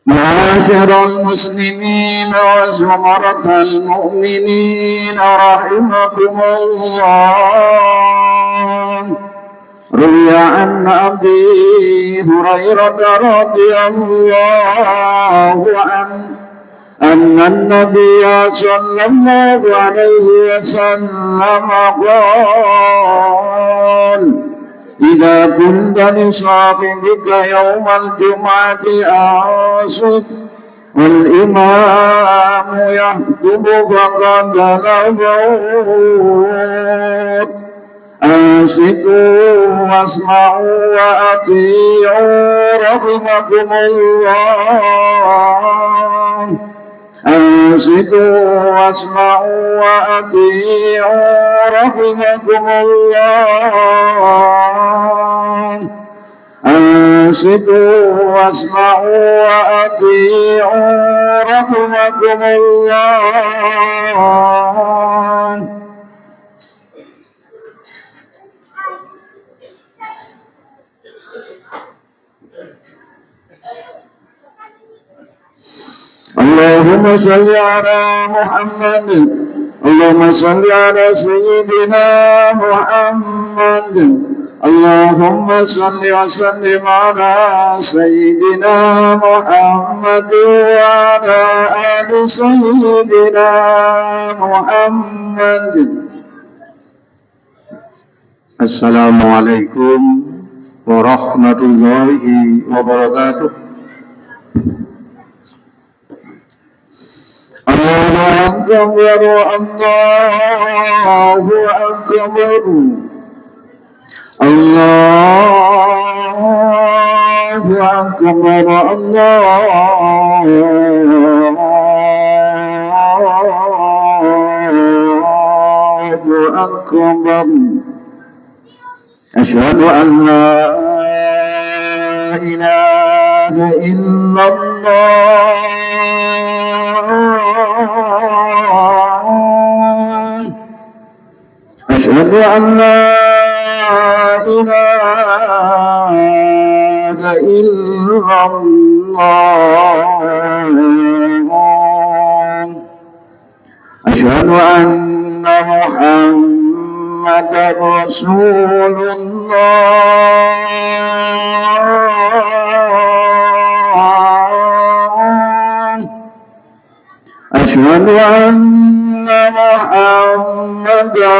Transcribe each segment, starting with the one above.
معاشر المسلمين وزمرة المؤمنين رحمكم الله. روي عن أبي هريرة رضي الله عنه أن النبي صلى الله عليه وسلم قال: إذا كنت لصاحبك يوم الجمعة أنصت والإمام يخطب فقد لغوت. أنصتوا واسمعوا وأطيعوا رحمكم الله. أنصتوا واسمعوا وأطيعوا رحمكم الله. أنصتوا واسمعوا وأطيعوا رحمكم الله. اللهم صل على محمد. اللهم صل على سيدنا محمد. اللهم صل وسلم على سيدنا محمد وعلى آل سيدنا محمد. السلام عليكم ورحمة الله وبركاته. الله أكبر الله أكبر الله أكبر الله أكبر. أشهد أن لا إله إلا الله. أشهد أن لا إله إلا الله. أشهد أن محمدا رسول الله. أشهد أن محمدا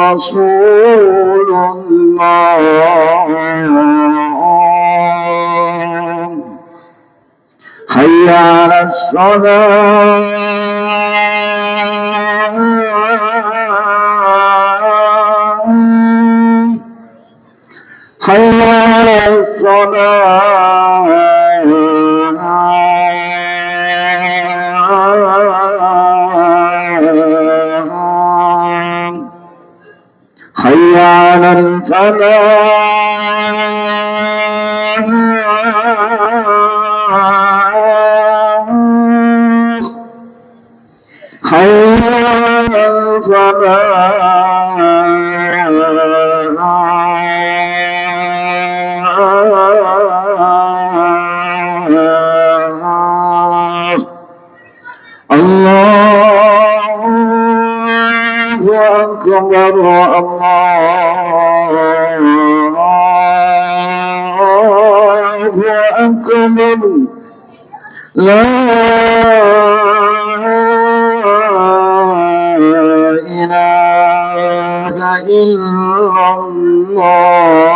رسول الله. حي على الصلاة. حي على الصلاة. حي على الفلاح. حي على الفلاح. الله أكبر الله أكبر. لا إله إلا الله.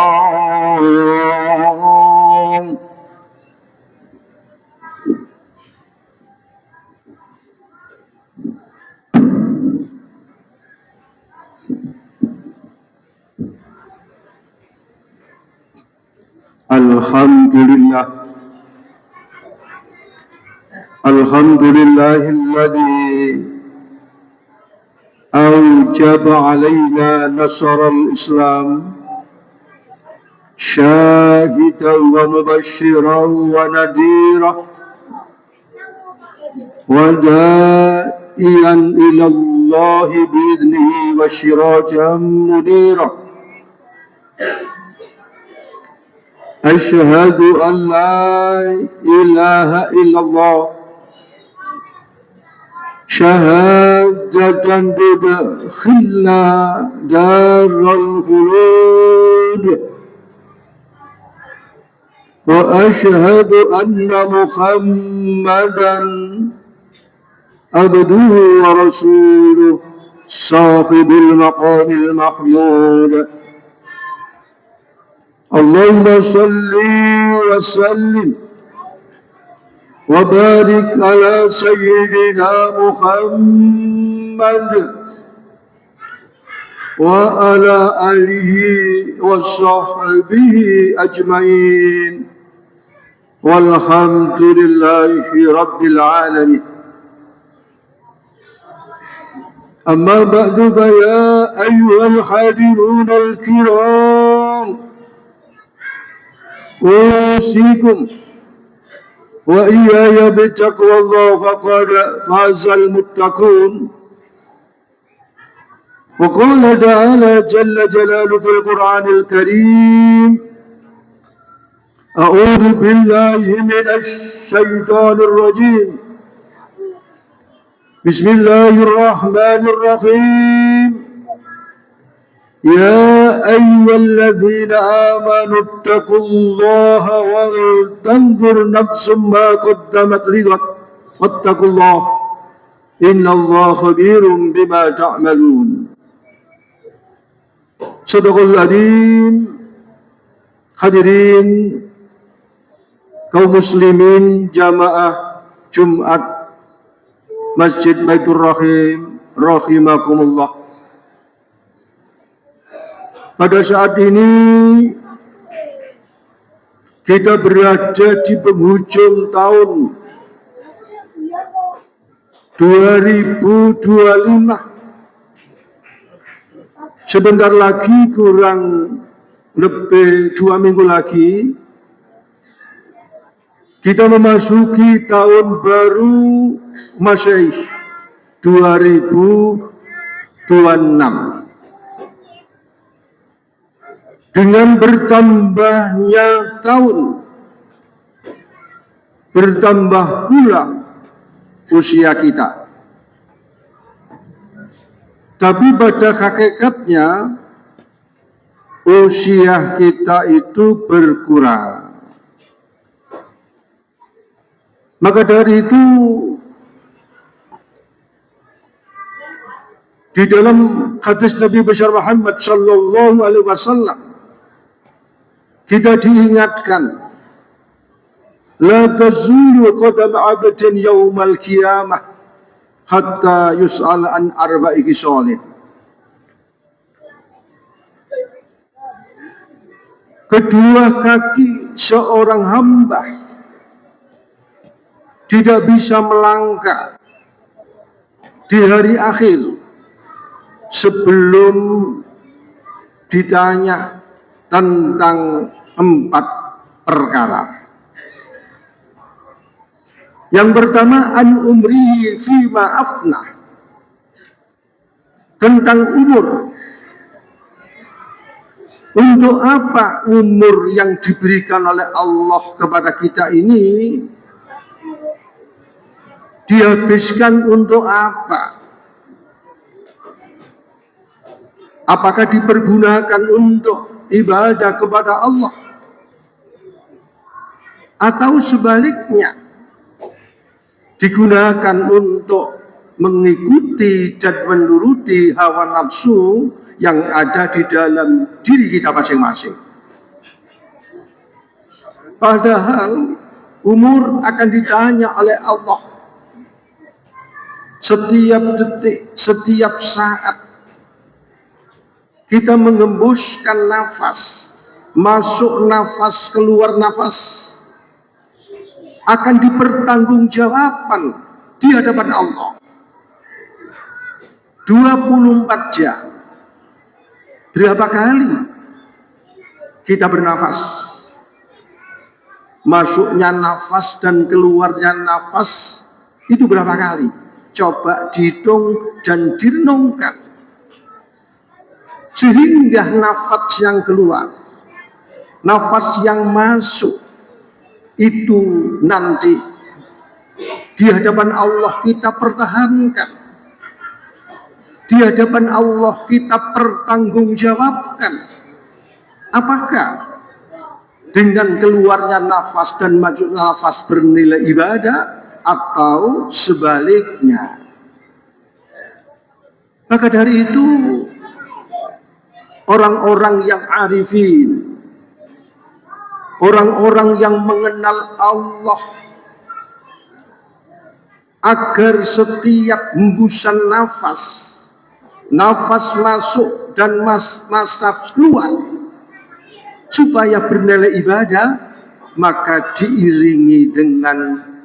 الحمد لله. الحمد لله الذي أوجب علينا نصر الإسلام شاهدا ومبشرا ونذيرا وداعيا إلى الله بإذنه وسراجا منيرا. أشهد أن لا إله إلا الله شهادة تدخلنا دار الخلود وأشهد أن محمدا عبده ورسوله صاحب المقام المحمود اللهم صل وسلم وبارك على سيدنا محمد وعلى آله وصحبه أجمعين والحمد لله رب العالمين. أما بعد فيا أيها الحاضرون الكرام أوصيكم وإياي بتقوى الله فقد فاز المتقون. وقال تعالى جل جلاله في القرآن الكريم أعوذ بالله من الشيطان الرجيم بسم الله الرحمن الرحيم يا أيها الذين آمنوا اتقوا الله ولتنظر نفس ما قدمت لغد واتقوا الله إن الله خبير بما تعملون. Sadaqallahul Adzim. Hadirin kaum muslimin jamaah Jumat Masjid Baitur Rahim rahimakumullah. Pada saat ini kita berada di penghujung tahun 2025. Sebentar lagi, kurang lebih 2 minggu lagi, kita memasuki tahun baru Masehi 2026. Dengan bertambahnya tahun, bertambah pula usia kita. Tapi pada hakikatnya usia kita itu berkurang. Maka dari itu di dalam hadis Nabi besar Muhammad sallallahu alaihi wasallam kita diingatkan la tazulu qadam 'abdin yaumal qiyamah hatta yus'al an arba'i khisalin. Kedua kaki seorang hamba tidak bisa melangkah di hari akhir sebelum ditanya tentang 4 perkara. Yang pertama, an umrihi fima afna, tentang umur. Untuk apa umur yang diberikan oleh Allah kepada kita ini dihabiskan untuk apa? Apakah dipergunakan untuk ibadah kepada Allah? Atau sebaliknya, digunakan untuk mengikuti dan menuruti hawa nafsu yang ada di dalam diri kita masing-masing. Padahal umur akan ditanya oleh Allah setiap detik, setiap saat. Kita mengembuskan nafas, masuk nafas, keluar nafas, akan dipertanggungjawabkan di hadapan Allah 24 jam. Berapa kali kita bernafas? Masuknya nafas dan keluarnya nafas itu berapa kali? Coba dihitung dan direnungkan. Sehingga nafas yang keluar nafas yang masuk itu nanti di hadapan Allah kita pertahankan, di hadapan Allah kita pertanggungjawabkan. Apakah dengan keluarnya nafas dan maju nafas bernilai ibadah atau sebaliknya? Maka dari itu orang-orang yang arifin, orang-orang yang mengenal Allah, agar setiap hembusan nafas, nafas masuk dan nafas keluar, supaya bernilai ibadah, maka diiringi dengan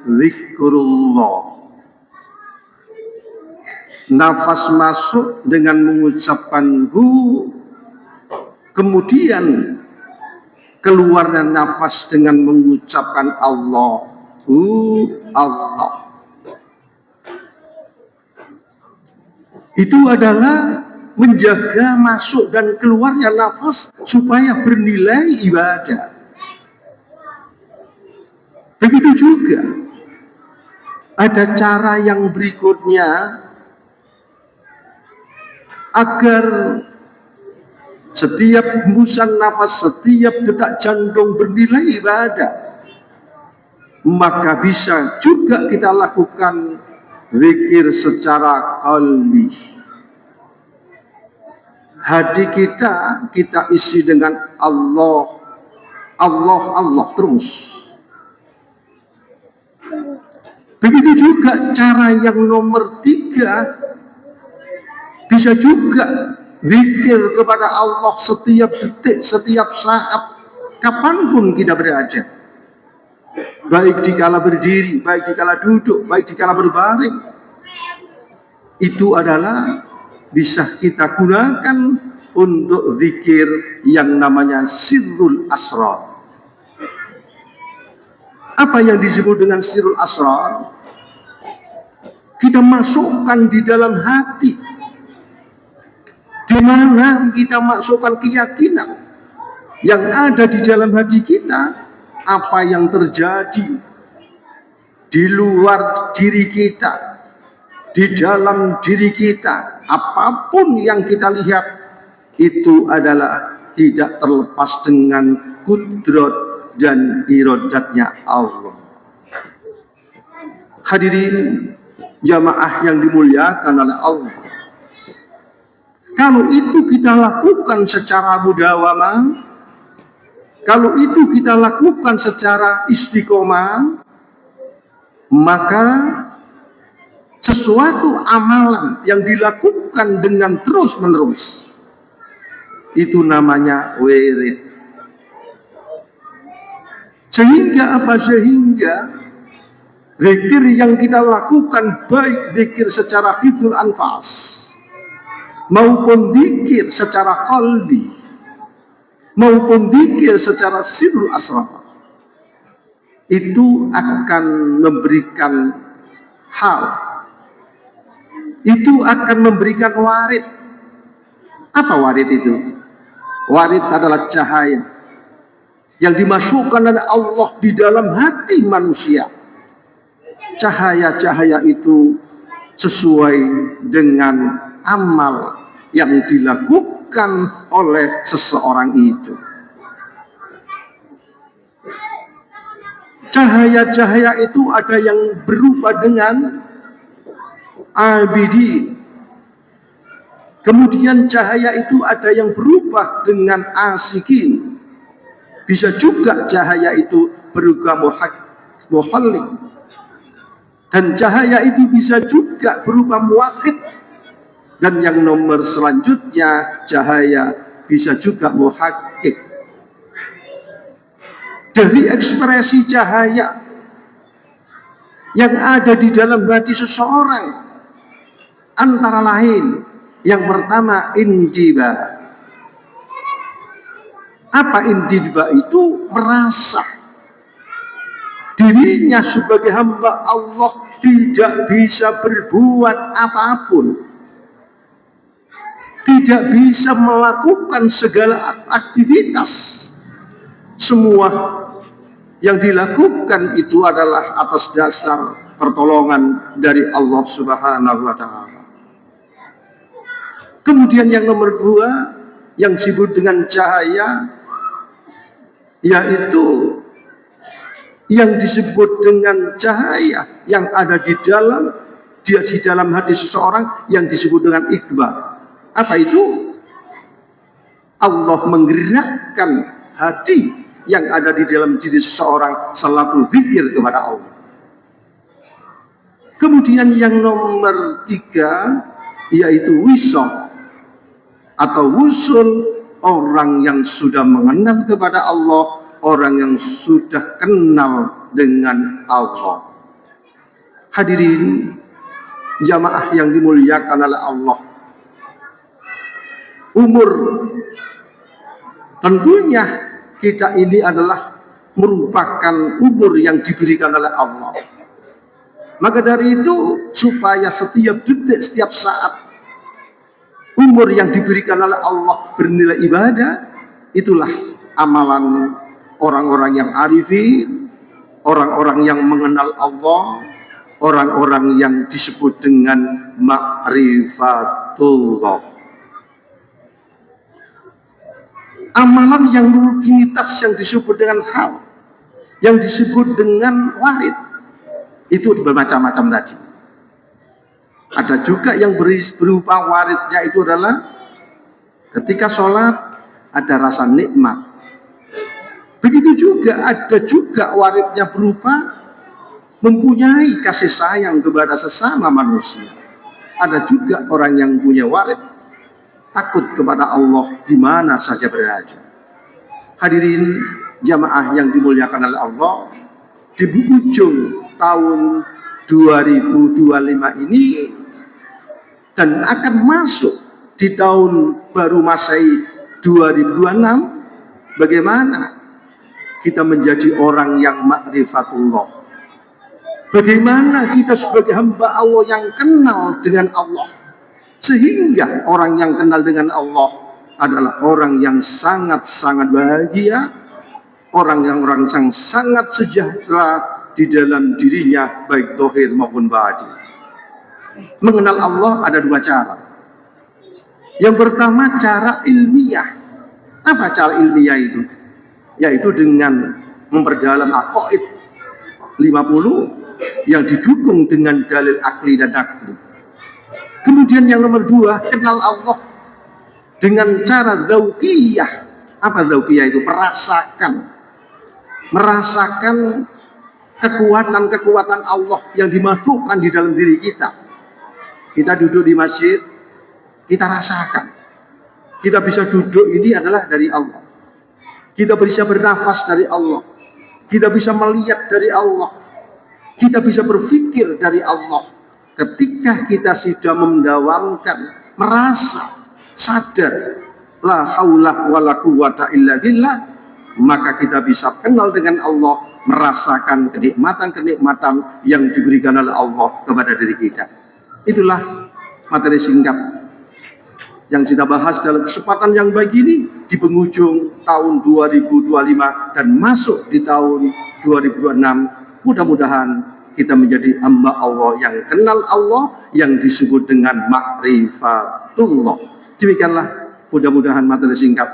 zikrullah. Nafas masuk dengan mengucapkan hu, kemudian keluarnya nafas dengan mengucapkan Allah, Allah. Itu adalah menjaga masuk dan keluarnya nafas supaya bernilai ibadah. Begitu juga ada cara yang berikutnya agar setiap hembusan nafas, setiap detak jantung bernilai ibadah, maka bisa juga kita lakukan zikir secara qalbi. Hati kita isi dengan Allah, Allah, Allah terus. Begitu juga cara yang nomor 3, bisa juga zikir kepada Allah setiap detik, setiap saat, kapanpun kita berada. Baik dikala berdiri, baik dikala duduk, baik dikala berbaring. Itu adalah bisa kita gunakan untuk zikir yang namanya sirrul asrar. Apa yang disebut dengan sirrul asrar? Kita masukkan di dalam hati, di mana kita masukkan keyakinan yang ada di dalam hati kita. Apa yang terjadi di luar diri kita, di dalam diri kita, apapun yang kita lihat, itu adalah tidak terlepas dengan kudrat dan iradatnya Allah. Hadirin jamaah yang dimuliakan oleh Allah, kalau itu kita lakukan secara mudawamah, kalau itu kita lakukan secara istiqomah, maka sesuatu amalan yang dilakukan dengan terus-menerus, itu namanya wirid. Sehingga apa? Sehingga zikir yang kita lakukan, baik zikir secara hifdzul anfas maupun zikir secara qalbi, maupun zikir secara sirrul asrar, itu akan memberikan hal, itu akan memberikan warid. Apa warid itu? Warid adalah cahaya yang dimasukkan oleh Allah di dalam hati manusia. Cahaya-cahaya itu sesuai dengan amal yang dilakukan oleh seseorang itu. Cahaya-cahaya itu ada yang berupa dengan abidi. Kemudian cahaya itu ada yang berupa dengan asikin. Bisa juga cahaya itu berupa muhallik. Dan cahaya itu bisa juga berupa muwakhid. Dan yang nomor selanjutnya, cahaya bisa juga muhakkik. Dari ekspresi cahaya yang ada di dalam hati seseorang, antara lain, yang pertama injiba. Apa injiba itu? Merasa dirinya sebagai hamba Allah tidak bisa berbuat apapun, tidak bisa melakukan segala aktivitas semua yang dilakukan itu adalah atas dasar pertolongan dari Allah Subhanahu wa Ta'ala. Kemudian yang nomor 2 yang disebut dengan cahaya, yaitu yang disebut dengan cahaya yang ada di dalam hati seseorang yang disebut dengan iqbal. Apa itu? Allah menggerakkan hati yang ada di dalam diri seseorang selalu zikir kepada Allah. Kemudian yang nomor 3 yaitu wisol atau wusul, orang yang sudah mengenal kepada Allah, orang yang sudah kenal dengan Allah. Hadirin jamaah yang dimuliakan oleh Allah, umur tentunya kita ini adalah merupakan umur yang diberikan oleh Allah. Maka dari itu, supaya setiap detik, setiap saat umur yang diberikan oleh Allah bernilai ibadah, itulah amalan orang-orang yang arifin, orang-orang yang mengenal Allah, orang-orang yang disebut dengan ma'rifatullah. Amalan yang rutinitas yang disebut dengan hal, yang disebut dengan warid, itu bermacam-macam tadi. Ada juga yang berupa waridnya itu adalah ketika sholat ada rasa nikmat. Begitu juga ada juga waridnya berupa mempunyai kasih sayang kepada sesama manusia. Ada juga orang yang punya warid takut kepada Allah di mana saja berada. Hadirin jamaah yang dimuliakan oleh Allah, di ujung tahun 2025 ini dan akan masuk di tahun baru Masehi 2026, bagaimana kita menjadi orang yang ma'rifatullah? Bagaimana kita sebagai hamba Allah yang kenal dengan Allah? Sehingga orang yang kenal dengan Allah adalah orang yang sangat-sangat bahagia, orang yang sangat sejahtera di dalam dirinya, baik zahir maupun batin. Mengenal Allah ada 2 cara. Yang pertama cara ilmiah. Apa cara ilmiah itu? Yaitu dengan memperdalam aqaid 50 yang didukung dengan dalil akli dan nakli. Kemudian yang nomor 2, kenal Allah dengan cara dzauqiyah. Apa dzauqiyah itu? Merasakan kekuatan Allah yang dimasukkan di dalam diri kita. Kita duduk di masjid, kita rasakan. Kita bisa duduk ini adalah dari Allah. Kita bisa bernafas dari Allah. Kita bisa melihat dari Allah. Kita bisa berpikir dari Allah. Ketika kita sudah mendawamkan, merasa, sadar, la haula wala quwata illa billah, maka kita bisa kenal dengan Allah, merasakan kenikmatan-kenikmatan yang diberikan oleh Allah kepada diri kita. Itulah materi singkat yang kita bahas dalam kesempatan yang baik ini di penghujung tahun 2025 dan masuk di tahun 2026. Mudah-mudahan kita menjadi hamba Allah yang kenal Allah, yang disebut dengan ma'rifatullah. Demikianlah mudah-mudahan materi singkat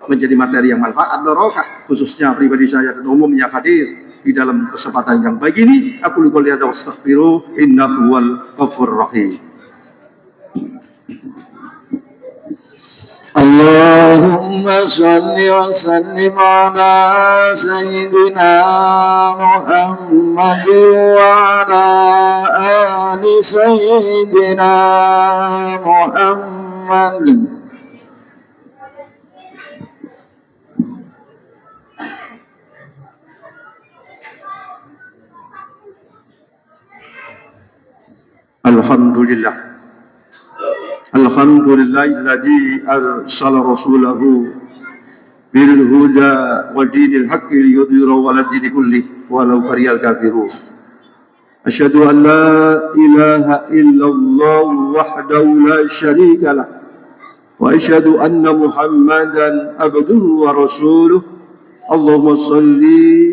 menjadi materi yang manfaat barokah, khususnya pribadi saya dan umum yang hadir di dalam kesempatan yang baik ini. Aku qouli hadza wa astaghfiru innahu wal ghafurur rahim. Allahumma salli wa sallim ala sayyidina Muhammad wa ala ali sayyidina Muhammad. Alhamdulillah. Alhamdulillahilladzi arsala rasulahu bil huda wa dinil haqqi liyudhhirahu 'ala dini kulli walau karihal kafirun. Asyhadu an la ilaha illallah wahdahu la syarika lah wa asyhadu anna Muhammadan abduhu wa rasuluh. اللهم صل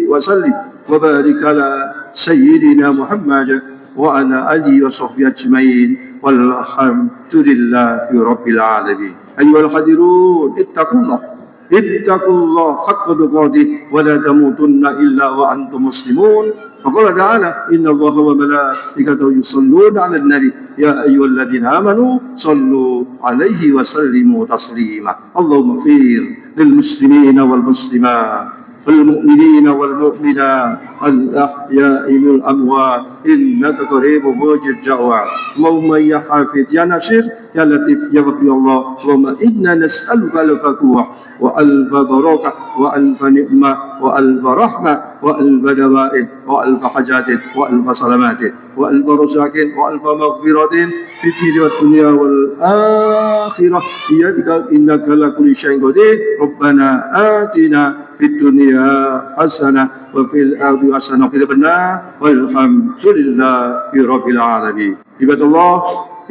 وسلم وبارك على سيدنا محمد وعلى آله وصحبه أجمعين والحمد لله رب العالمين. أيها الحاضرون اتقوا الله حق تقاته ولا تموتن إلا وأنتم مسلمون. فقال تعالى إن الله وملائكته يصلون على النبي يا أيها الذين آمنوا صلوا عليه وسلموا تسليما. اللهم اغفر للمسلمين والمسلمات والمؤمنين والمؤمنات الأحياء والأموات إنك قريب مجيب الدعوات. اللهم يا حافظ يا ناصر يا لطيف يا وكيل الله. اللهم إنا نسألك ألف قوة وألف بركة وألف نعمة وألف رحمة وألف دوائر وألف حاجات وألف سلامات وألف رزق وألف مغفرة في الدين والدنيا والآخرة بيدك إنك على كل شيء قدير. ربنا آتنا في الدنيا حسنة وفي الآخرة حسنة وقنا عذاب النار والحمد لله رب العالمين. عباد الله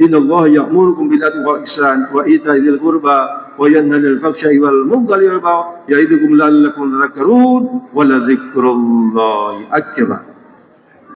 إن الله يأمركم بالعدل والإحسان وإيتاء ذي القربى وينهى عن الفحشاء والمنكر والبغي يعظكم لعلكم تذكرون ولذكر الله أكبر.